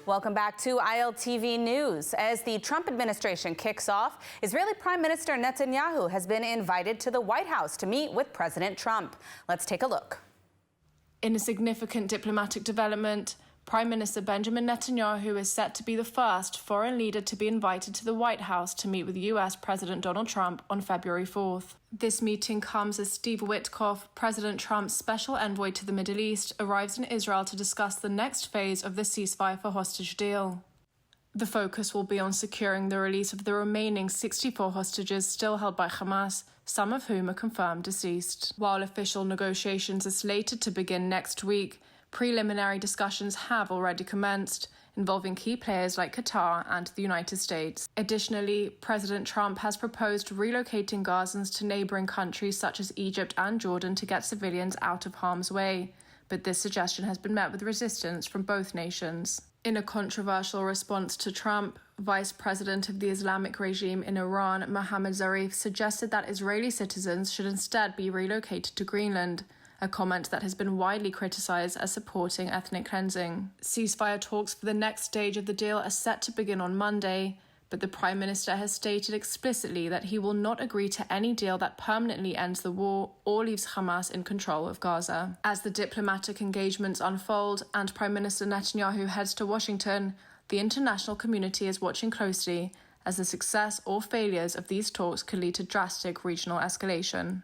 Welcome back to ILTV News. As the Trump administration kicks off, Israeli Prime Minister Netanyahu has been invited to the White House to meet with President Trump. Let's take a look. In a significant diplomatic development, Prime Minister Benjamin Netanyahu is set to be the first foreign leader to be invited to the White House to meet with US President Donald Trump on February 4th. This meeting comes as Steve Witkoff, President Trump's special envoy to the Middle East, arrives in Israel to discuss the next phase of the ceasefire for hostage deal. The focus will be on securing the release of the remaining 64 hostages still held by Hamas, some of whom are confirmed deceased. While official negotiations are slated to begin next week, preliminary discussions have already commenced, involving key players like Qatar and the United States. Additionally, President Trump has proposed relocating Gazans to neighboring countries such as Egypt and Jordan to get civilians out of harm's way, but this suggestion has been met with resistance from both nations. In a controversial response to Trump, Vice President of the Islamic regime in Iran, Mohammad Zarif, suggested that Israeli citizens should instead be relocated to Greenland, a comment that has been widely criticized as supporting ethnic cleansing. Ceasefire talks for the next stage of the deal are set to begin on Monday, but the Prime Minister has stated explicitly that he will not agree to any deal that permanently ends the war or leaves Hamas in control of Gaza. As the diplomatic engagements unfold and Prime Minister Netanyahu heads to Washington, the international community is watching closely as the success or failures of these talks could lead to drastic regional escalation.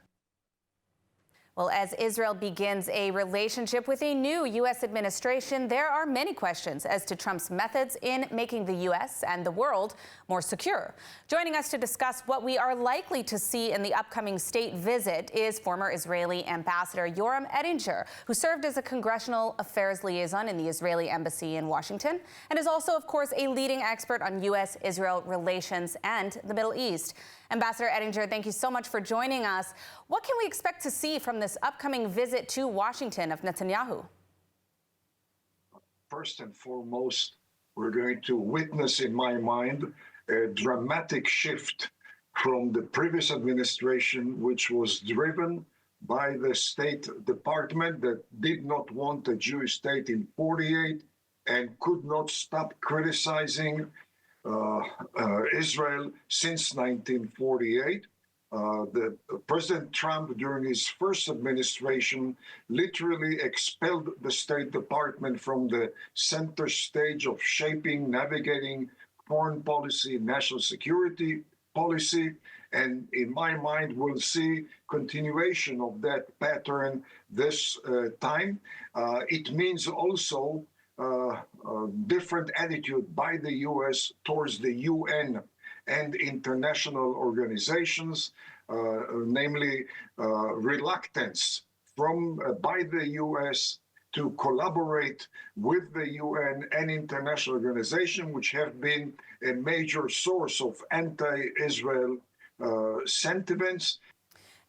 Well, as Israel begins a relationship with a new U.S. administration, there are many questions as to Trump's methods in making the U.S. and the world more secure. Joining us to discuss what we are likely to see in the upcoming state visit is former Israeli Ambassador Yoram Edinger, who served as a congressional affairs liaison in the Israeli embassy in Washington and is also, of course, a leading expert on U.S.-Israel relations and the Middle East. Ambassador Edinger, thank you so much for joining us. What can we expect to see from this upcoming visit to Washington of Netanyahu? First and foremost, we're going to witness, in my mind, a dramatic shift from the previous administration, which was driven by the State Department that did not want a Jewish state in 1948 and could not stop criticizing Israel since 1948. President Trump, during his first administration, literally expelled the State Department from the center stage of shaping, navigating foreign policy, national security policy. And in my mind, we'll see continuation of that pattern this time. It means also different attitude by the U.S. towards the UN and international organizations, namely reluctance by the U.S. to collaborate with the UN and international organizations, which have been a major source of anti-Israel sentiments.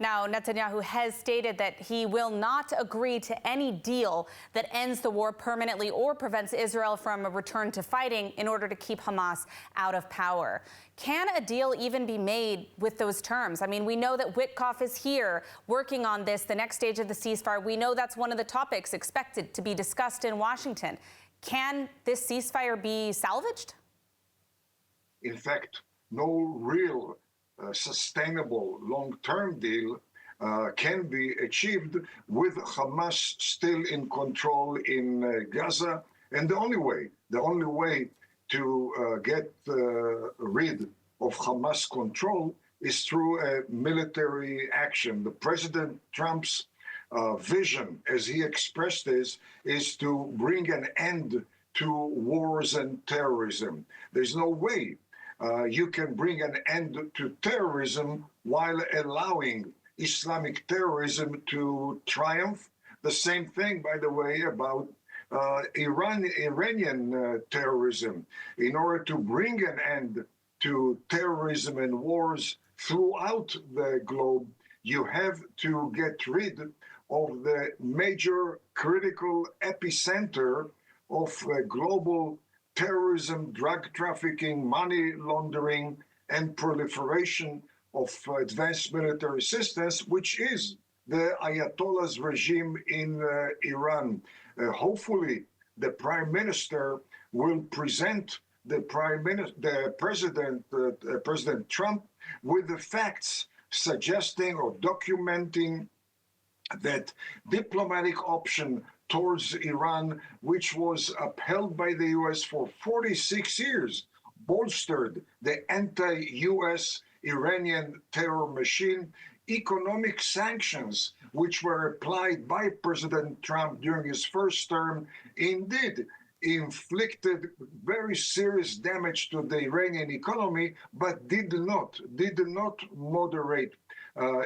Now, Netanyahu has stated that he will not agree to any deal that ends the war permanently or prevents Israel from a return to fighting in order to keep Hamas out of power. Can a deal even be made with those terms? I mean, we know that Witkoff is here working on this, the next stage of the ceasefire. We know that's one of the topics expected to be discussed in Washington. Can this ceasefire be salvaged? In fact, no real sustainable long-term deal can be achieved with Hamas still in control in Gaza. And the only way to get rid of Hamas control is through a military action. The President Trump's vision, as he expressed this, is to bring an end to wars and terrorism. There's no way you can bring an end to terrorism while allowing Islamic terrorism to triumph. The same thing, by the way, about Iranian terrorism. In order to bring an end to terrorism and wars throughout the globe, you have to get rid of the major critical epicenter of global terrorism, drug trafficking, money laundering, and proliferation of advanced military systems, which is the Ayatollah's regime in Iran. Hopefully, the Prime Minister will present President Trump with the facts suggesting or documenting that diplomatic option towards Iran, which was upheld by the U.S. for 46 years, bolstered the anti-U.S. Iranian terror machine. Economic sanctions, which were applied by President Trump during his first term, indeed inflicted very serious damage to the Iranian economy, but did not moderate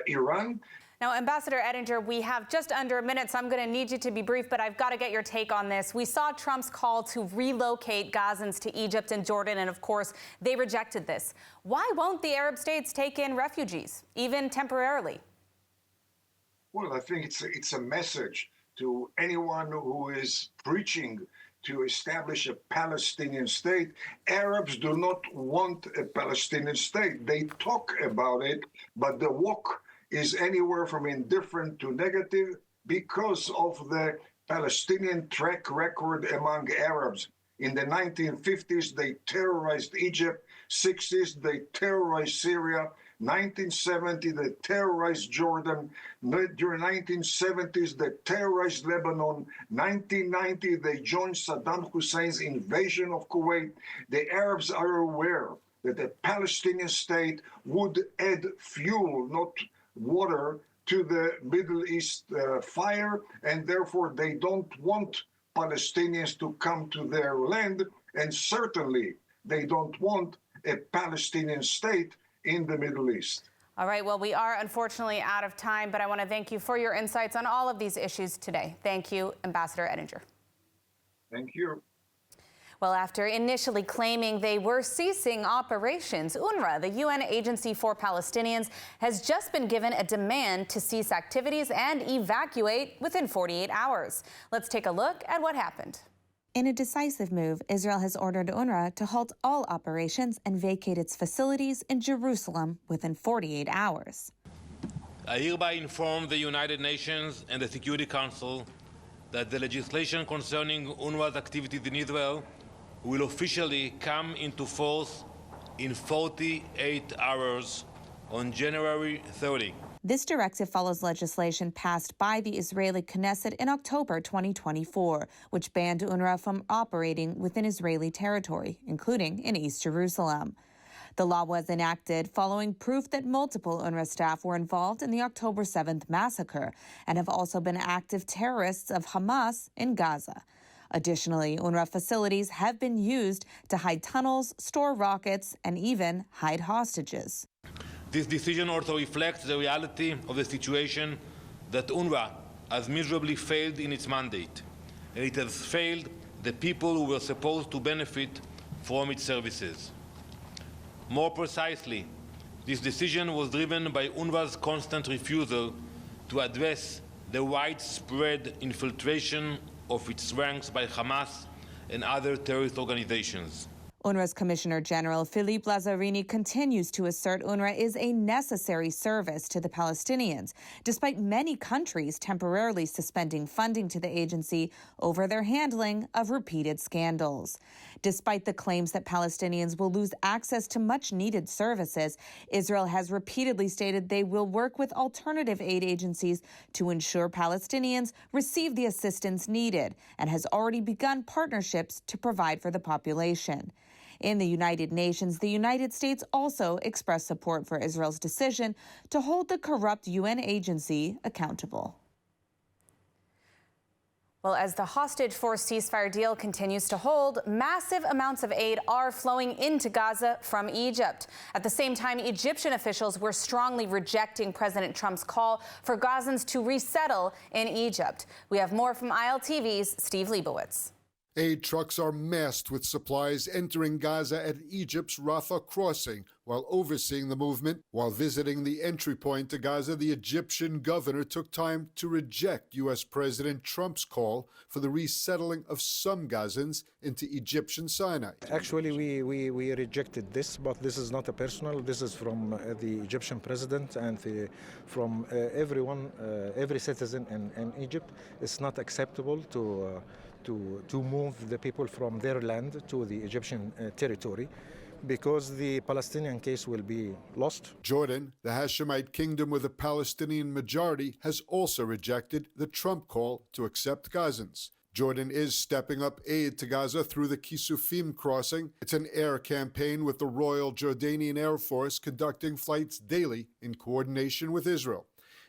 Iran. Now, Ambassador Edinger, we have just under a minute, so I'm going to need you to be brief, but I've got to get your take on this. We saw Trump's call to relocate Gazans to Egypt and Jordan, and of course, they rejected this. Why won't the Arab states take in refugees, even temporarily? Well, I think it's a message to anyone who is preaching to establish a Palestinian state. Arabs do not want a Palestinian state. They talk about it, but the walk is anywhere from indifferent to negative because of the Palestinian track record among Arabs. In the 1950s, they terrorized Egypt. 60s, they terrorized Syria. 1970, they terrorized Jordan. During 1970s, they terrorized Lebanon. 1990, they joined Saddam Hussein's invasion of Kuwait. The Arabs are aware that a Palestinian state would add fuel, not water, to the Middle East fire, and therefore they don't want Palestinians to come to their land, and certainly they don't want a Palestinian state in the Middle East. All right, well, we are unfortunately out of time, but I want to thank you for your insights on all of these issues today. Thank you, Ambassador Edinger. Thank you. Well, after initially claiming they were ceasing operations, UNRWA, the UN Agency for Palestinians, has just been given a demand to cease activities and evacuate within 48 hours. Let's take a look at what happened. In a decisive move, Israel has ordered UNRWA to halt all operations and vacate its facilities in Jerusalem within 48 hours. I hereby inform the United Nations and the Security Council that the legislation concerning UNRWA's activities in Israel will officially come into force in 48 hours on January 30. This directive follows legislation passed by the Israeli Knesset in October 2024, which banned UNRWA from operating within Israeli territory, including in East Jerusalem. The law was enacted following proof that multiple UNRWA staff were involved in the October 7th massacre and have also been active terrorists of Hamas in Gaza. Additionally, UNRWA facilities have been used to hide tunnels, store rockets, and even hide hostages. This decision also reflects the reality of the situation that UNRWA has miserably failed in its mandate, and it has failed the people who were supposed to benefit from its services. More precisely, this decision was driven by UNRWA's constant refusal to address the widespread infiltration of its ranks by Hamas and other terrorist organizations. UNRWA's Commissioner General Philippe Lazzarini continues to assert UNRWA is a necessary service to the Palestinians, despite many countries temporarily suspending funding to the agency over their handling of repeated scandals. Despite the claims that Palestinians will lose access to much-needed services, Israel has repeatedly stated they will work with alternative aid agencies to ensure Palestinians receive the assistance needed and has already begun partnerships to provide for the population. In the United Nations, the United States also expressed support for Israel's decision to hold the corrupt UN agency accountable. Well, as the hostage-forced ceasefire deal continues to hold, massive amounts of aid are flowing into Gaza from Egypt. At the same time, Egyptian officials were strongly rejecting President Trump's call for Gazans to resettle in Egypt. We have more from ILTV's Steve Leibowitz. Aid trucks are massed with supplies entering Gaza at Egypt's Rafah crossing. While overseeing the movement, while visiting the entry point to Gaza, the Egyptian governor took time to reject U.S. President Trump's call for the resettling of some Gazans into Egyptian Sinai. Actually, we rejected this, but this is not a personal. This is from the Egyptian president and from everyone, every citizen in Egypt. It's not acceptable to to move the people from their land to the Egyptian territory, because the Palestinian case will be lost. Jordan, the Hashemite kingdom with a Palestinian majority, has also rejected the Trump call to accept Gazans. Jordan is stepping up aid to Gaza through the Kisufim crossing. It's an air campaign with the Royal Jordanian Air Force conducting flights daily in coordination with Israel.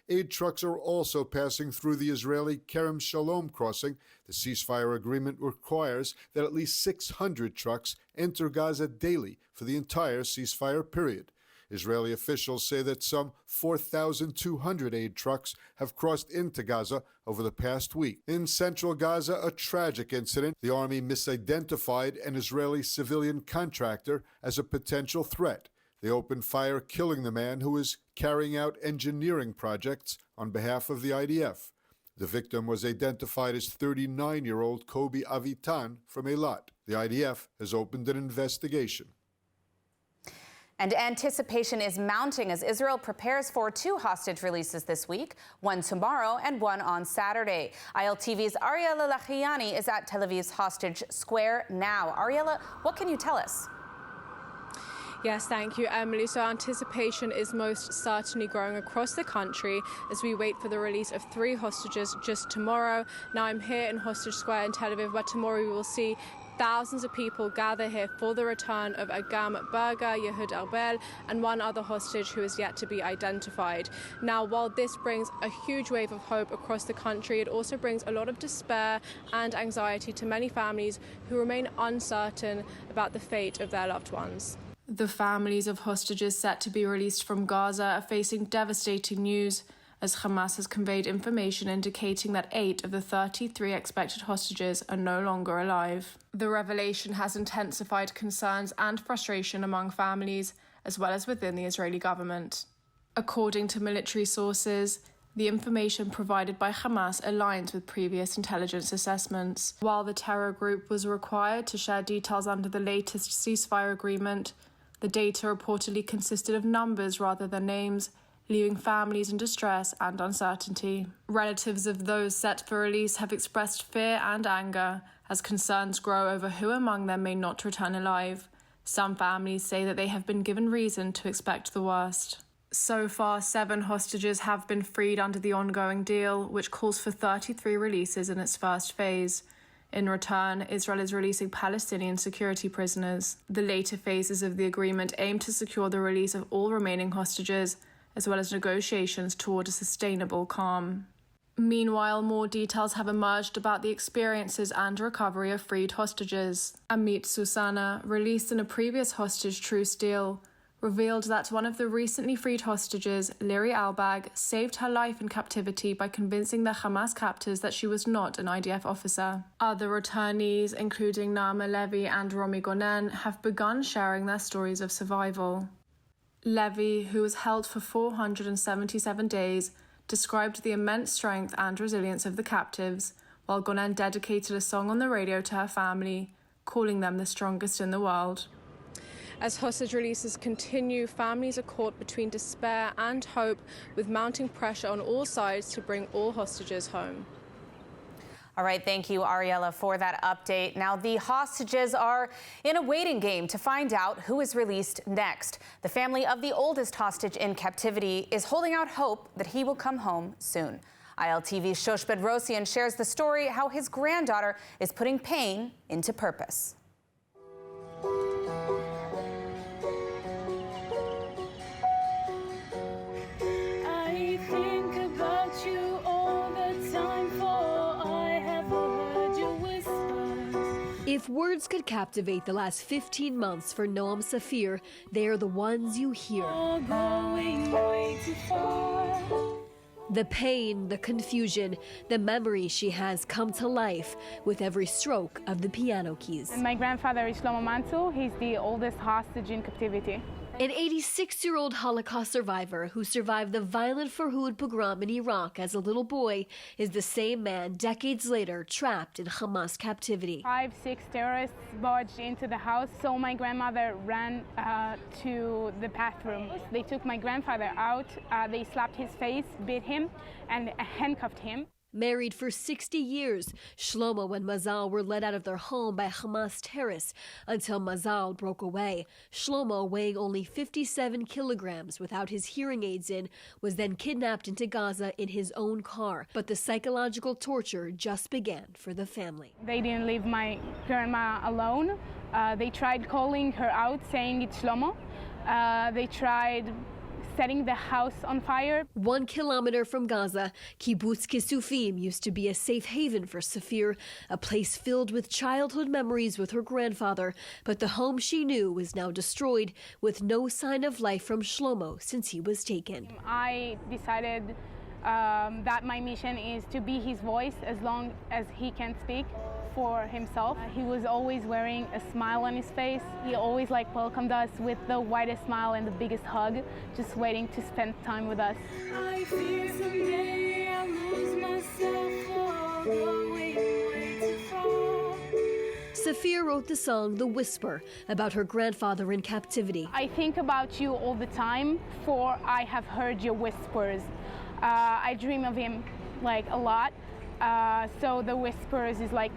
Aid trucks are also passing through the Israeli Kerem Shalom crossing. The ceasefire agreement requires that at least 600 trucks enter Gaza daily for the entire ceasefire period. Israeli officials say that some 4,200 aid trucks have crossed into Gaza over the past week. In central Gaza, a tragic incident. The army misidentified an Israeli civilian contractor as a potential threat. They opened fire, killing the man who was carrying out engineering projects on behalf of the IDF. The victim was identified as 39-year-old Kobi Avitan from Eilat. The IDF has opened an investigation. And anticipation is mounting as Israel prepares for 2 hostage releases this week, one tomorrow and one on Saturday. ILTV's Ariella Lachiani is at Tel Aviv's hostage square now. Ariella, what can you tell us? Yes, thank you, Emily. So anticipation is most certainly growing across the country as we wait for the release of 3 hostages just tomorrow. Now I'm here in Hostage Square in Tel Aviv, where tomorrow we will see thousands of people gather here for the return of Agam Berger, Yehud Arbel, and one other hostage who is yet to be identified. Now, while this brings a huge wave of hope across the country, it also brings a lot of despair and anxiety to many families who remain uncertain about the fate of their loved ones. The families of hostages set to be released from Gaza are facing devastating news, as Hamas has conveyed information indicating that 8 of the 33 expected hostages are no longer alive. The revelation has intensified concerns and frustration among families, as well as within the Israeli government. According to military sources, the information provided by Hamas aligns with previous intelligence assessments. While the terror group was required to share details under the latest ceasefire agreement, the data reportedly consisted of numbers rather than names, leaving families in distress and uncertainty. Relatives of those set for release have expressed fear and anger as concerns grow over who among them may not return alive. Some families say that they have been given reason to expect the worst. So far, 7 hostages have been freed under the ongoing deal, which calls for 33 releases in its first phase. In return, Israel is releasing Palestinian security prisoners. The later phases of the agreement aim to secure the release of all remaining hostages, as well as negotiations toward a sustainable calm. Meanwhile, more details have emerged about the experiences and recovery of freed hostages. Amit Susanna, released in a previous hostage truce deal, revealed that one of the recently freed hostages, Liri Albag, saved her life in captivity by convincing the Hamas captors that she was not an IDF officer. Other returnees, including Naama Levy and Romi Gonen, have begun sharing their stories of survival. Levy, who was held for 477 days, described the immense strength and resilience of the captives, while Gonen dedicated a song on the radio to her family, calling them the strongest in the world. As hostage releases continue, families are caught between despair and hope, with mounting pressure on all sides to bring all hostages home. All right, thank you, Ariella, for that update. Now, the hostages are in a waiting game to find out who is released next. The family of the oldest hostage in captivity is holding out hope that he will come home soon. ILTV's Shosh Bedrosian shares the story how his granddaughter is putting pain into purpose. If words could captivate the last 15 months for Noam Safir, they're the ones you hear. The pain, the confusion, the memories she has come to life with every stroke of the piano keys. And my grandfather is Shlomo Mansour. He's the oldest hostage in captivity. An 86-year-old Holocaust survivor who survived the violent Farhud pogrom in Iraq as a little boy is the same man decades later trapped in Hamas captivity. 5, 6 terrorists barged into the house, so my grandmother ran to the bathroom. They took my grandfather out, they slapped his face, beat him, and handcuffed him. Married for 60 years, Shlomo and Mazal were led out of their home by Hamas terrorists until Mazal broke away. Shlomo, weighing only 57 kilograms without his hearing aids in, was then kidnapped into Gaza in his own car. But the psychological torture just began for the family. They didn't leave my grandma alone. They tried calling her out, saying it's Shlomo. They tried setting the house on fire. 1 kilometer from Gaza, Kibbutz Kisufim used to be a safe haven for Safir, a place filled with childhood memories with her grandfather. But the home she knew was now destroyed, with no sign of life from Shlomo since he was taken. I decided that my mission is to be his voice as long as he can speak for himself. He was always wearing a smile on his face. He always welcomed us with the widest smile and the biggest hug, just waiting to spend time with us. I fear someday I'll lose myself, way too far. Safir wrote the song The Whisper about her grandfather in captivity. I think about you all the time, for I have heard your whispers. I dream of him a lot. So the whispers is like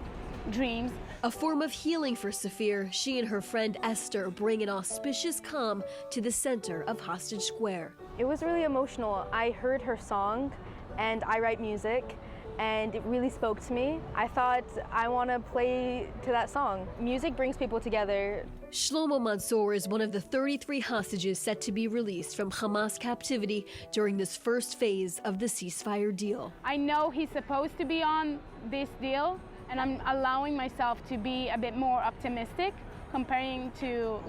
dreams. A form of healing for Safir, she and her friend Esther bring an auspicious calm to the center of Hostage Square. It was really emotional. I heard her song, and I write music, and it really spoke to me. I thought, I want to play to that song. Music brings people together. Shlomo Mansour is one of the 33 hostages set to be released from Hamas captivity during this first phase of the ceasefire deal. I know he's supposed to be on this deal, and I'm allowing myself to be a bit more optimistic comparing to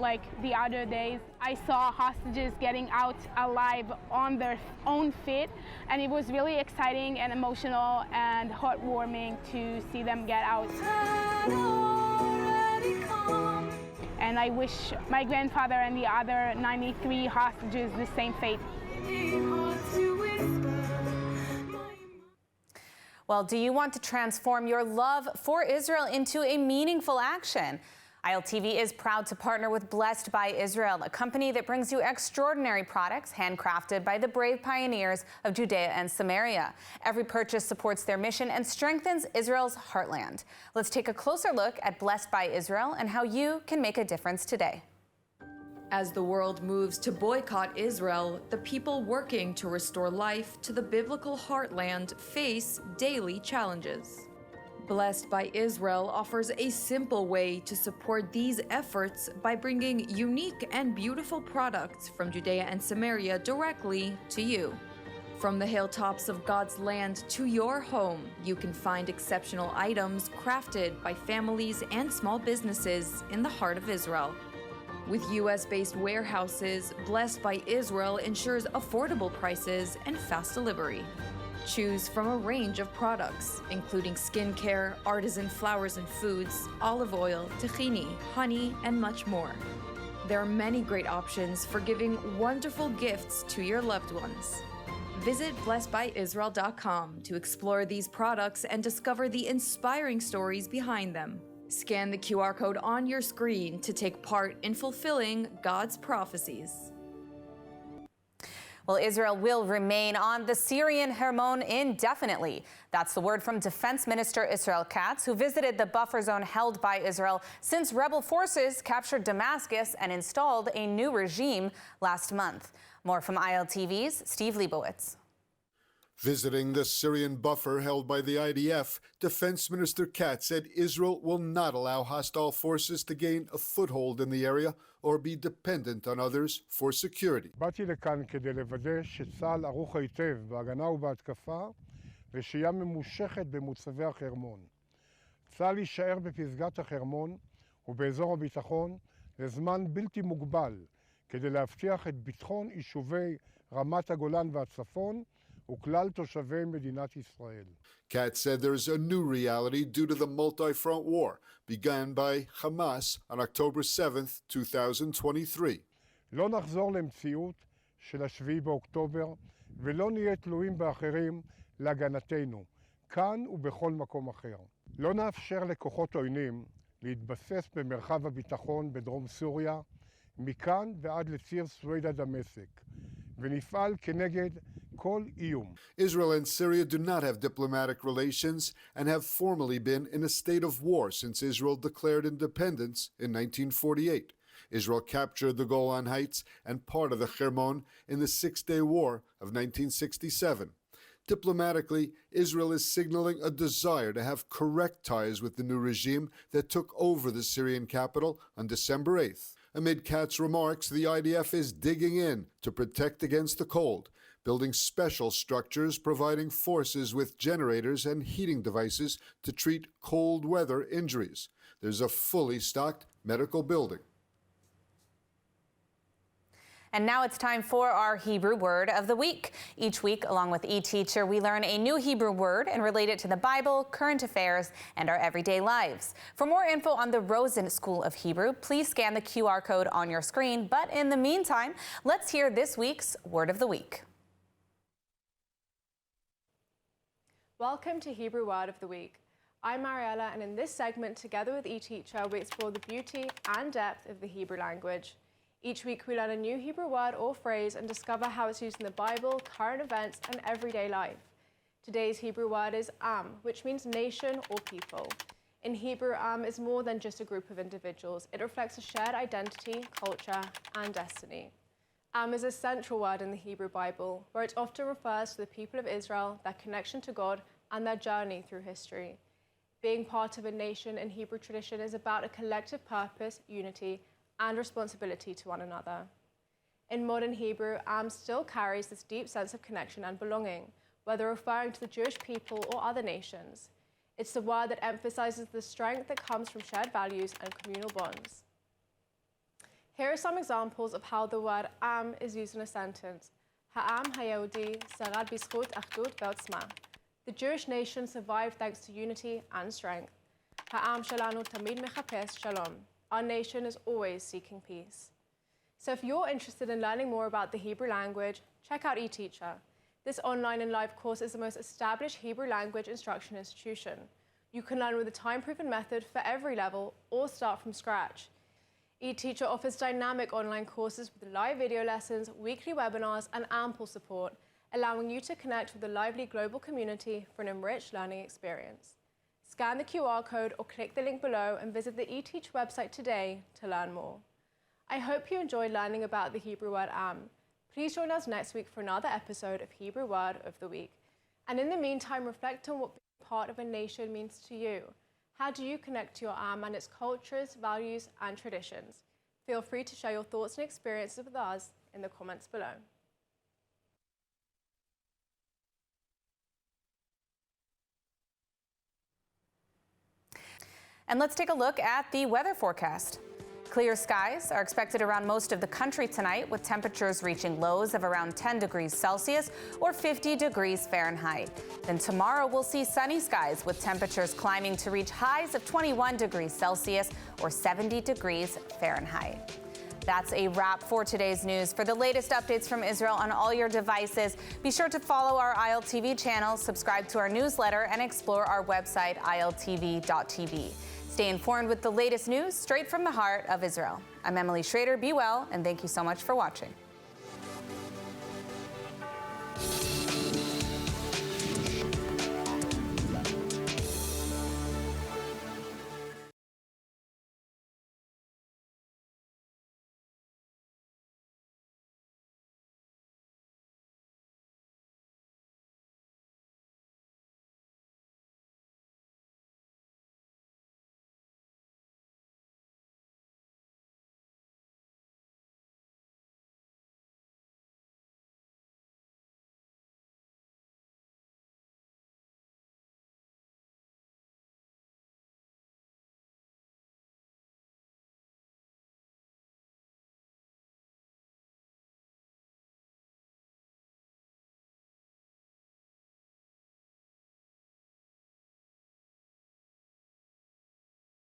the other days. I saw hostages getting out alive on their own feet, and it was really exciting and emotional and heartwarming to see them get out. And I wish my grandfather and the other 93 hostages the same fate. Well, do you want to transform your love for Israel into a meaningful action? ILTV is proud to partner with Blessed by Israel, a company that brings you extraordinary products handcrafted by the brave pioneers of Judea and Samaria. Every purchase supports their mission and strengthens Israel's heartland. Let's take a closer look at Blessed by Israel and how you can make a difference today. As the world moves to boycott Israel, the people working to restore life to the biblical heartland face daily challenges. Blessed by Israel offers a simple way to support these efforts by bringing unique and beautiful products from Judea and Samaria directly to you. From the hilltops of God's land to your home, you can find exceptional items crafted by families and small businesses in the heart of Israel. With US-based warehouses, Blessed by Israel ensures affordable prices and fast delivery. Choose from a range of products, including skincare, artisan flowers and foods, olive oil, tahini, honey, and much more. There are many great options for giving wonderful gifts to your loved ones. Visit blessedbyisrael.com to explore these products and discover the inspiring stories behind them. Scan the QR code on your screen to take part in fulfilling God's prophecies. Well, Israel will remain on the Syrian Hermon indefinitely. That's the word from Defense Minister Israel Katz, who visited the buffer zone held by Israel since rebel forces captured Damascus and installed a new regime last month. More from ILTV's Steve Leibowitz. Visiting the Syrian buffer held by the IDF, Defense Minister Katz said Israel will not allow hostile forces to gain a foothold in the area or be dependent on others for security. באתי לכאן כדי לוודא שצה"ל ערוך היטב בהגנה ובהתקפה ושהייה ממושכת במוצבי החרמון. צה"ל יישאר בפסגת החרמון ובאזור הביטחון לזמן בלתי מוגבל כדי להבטיח את ביטחון יישובי רמת הגולן והצפון וכלל תושבי מדינת ישראל. Katz said there is a new reality due to the multi-front war begun by Hamas on October 7, 2023. לא נחזור למציאות של 7 באוקטובר ולא נהיה תלויים באחרים להגנתנו, כאן ובכל מקום אחר. לא נאפשר לכוחות עוינים להתבסס במרחב הביטחון בדרום סוריה, מכאן ועד לציר סווידה דמשק, ונפעל כנגד כל איום. Israel and Syria do not have diplomatic relations and have formally been in a state of war since Israel declared independence in 1948. Israel captured the Golan Heights and part of the Hermon in the Six-Day War of 1967. Diplomatically, Israel is signaling a desire to have correct ties with the new regime that took over the Syrian capital on December 8th. Amid Katz's remarks, the IDF is digging in to protect against the cold, building special structures providing forces with generators and heating devices to treat cold weather injuries. There's a fully stocked medical building. And now it's time for our Hebrew word of the week. Each week, along with eTeacher, we learn a new Hebrew word and relate it to the Bible, current affairs, and our everyday lives. For more info on the Rosen School of Hebrew, please scan the QR code on your screen. But in the meantime, let's hear this week's word of the week. Welcome to Hebrew Word of the Week. I'm Mariella, and in this segment, together with eTeacher, we explore the beauty and depth of the Hebrew language. Each week, we learn a new Hebrew word or phrase and discover how it's used in the Bible, current events, and everyday life. Today's Hebrew word is am, which means nation or people. In Hebrew, am is more than just a group of individuals. It reflects a shared identity, culture, and destiny. Am is a central word in the Hebrew Bible, where it often refers to the people of Israel, their connection to God, and their journey through history. Being part of a nation in Hebrew tradition is about a collective purpose, unity, and responsibility to one another. In modern Hebrew, am still carries this deep sense of connection and belonging, whether referring to the Jewish people or other nations. It's the word that emphasizes the strength that comes from shared values and communal bonds. Here are some examples of how the word am is used in a sentence. Ha'am ha'yehudi sarad b'zchut achdut ve'otzma. The Jewish nation survived thanks to unity and strength. Ha'am shelanu tamid mechapes shalom. Our nation is always seeking peace. So if you're interested in learning more about the Hebrew language, check out eTeacher. This online and live course is the most established Hebrew language instruction institution. You can learn with a time-proven method for every level or start from scratch. eTeacher offers dynamic online courses with live video lessons, weekly webinars, and ample support, allowing you to connect with a lively global community for an enriched learning experience. Scan the QR code or click the link below and visit the eTeach website today to learn more. I hope you enjoyed learning about the Hebrew word am. Please join us next week for another episode of Hebrew Word of the Week. And in the meantime, reflect on what being part of a nation means to you. How do you connect to your am and its cultures, values, and traditions? Feel free to share your thoughts and experiences with us in the comments below. And let's take a look at the weather forecast. Clear skies are expected around most of the country tonight, with temperatures reaching lows of around 10 degrees Celsius or 50 degrees Fahrenheit. Then tomorrow we'll see sunny skies with temperatures climbing to reach highs of 21 degrees Celsius or 70 degrees Fahrenheit. That's a wrap for today's news. For the latest updates from Israel on all your devices, be sure to follow our ILTV channel, subscribe to our newsletter, and explore our website, iltv.tv. Stay informed with the latest news straight from the heart of Israel. I'm Emily Schrader. Be well, and thank you so much for watching.